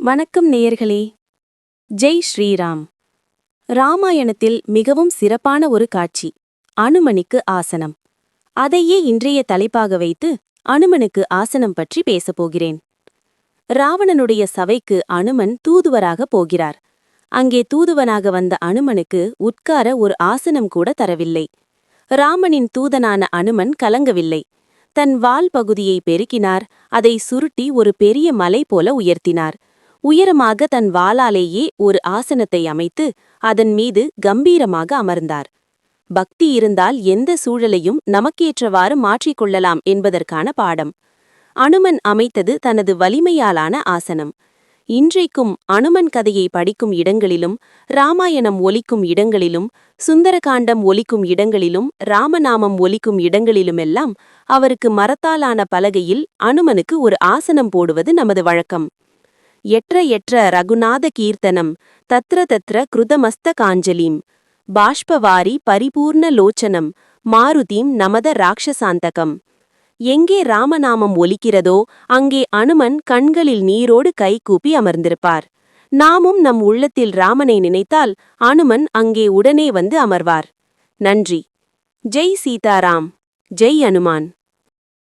வணக்கம் நேயர்களே. ஜெய் ஸ்ரீராம். ராமாயணத்தில் மிகவும் சிறப்பான ஒரு காட்சி, அனுமனுக்கு ஆசனம். அதையே இன்றைய தலைப்பாக வைத்து அனுமனுக்கு ஆசனம் பற்றி பேசப்போகிறேன். ராவணனுடைய சபைக்கு அனுமன் தூதுவராக போகிறார். அங்கே தூதுவனாக வந்த அனுமனுக்கு உட்கார ஒரு ஆசனம் கூட தரவில்லை. ராமனின் தூதனான அனுமன் கலங்கவில்லை. தன் வால் பகுதியை பெருக்கினார். அதை சுருட்டி ஒரு பெரிய மலை போல உயர்த்தினார். உயரமாக தன் வாளாலேயே ஒரு ஆசனத்தை அமைத்து அதன் மீது கம்பீரமாக அமர்ந்தார். பக்தி இருந்தால் எந்த சூழலையும் நமக்கேற்றவாறு மாற்றிக்கொள்ளலாம் என்பதற்கான பாடம். அனுமன் அமைத்தது தனது வலிமையாலான ஆசனம். இன்றைக்கும் அனுமன் கதையை படிக்கும் இடங்களிலும், ராமாயணம் ஒலிக்கும் இடங்களிலும், சுந்தரகாண்டம் ஒலிக்கும் இடங்களிலும், ராமநாமம் ஒலிக்கும் இடங்களிலுமெல்லாம் அவருக்கு மரத்தாலான பலகையில் அனுமனுக்கு ஒரு ஆசனம் போடுவது நமது வழக்கம். எற்ற எற்ற ரகுநாத கீர்த்தனம் தத்ர தத்ர கிருதமஸ்த காஞ்சலீம் பாஷ்பவாரி பரிபூர்ண லோச்சனம் மாருதீம் நமத ராட்சசாந்தகம். எங்கே ராமநாமம் ஒலிக்கிறதோ அங்கே அனுமன் கண்களில் நீரோடு கைகூப்பி அமர்ந்திருப்பார். நாமும் நம் உள்ளத்தில் ராமனை நினைத்தால் அனுமன் அங்கே உடனே வந்து அமர்வார். நன்றி. ஜெய் சீதாராம். ஜெய் அனுமான்.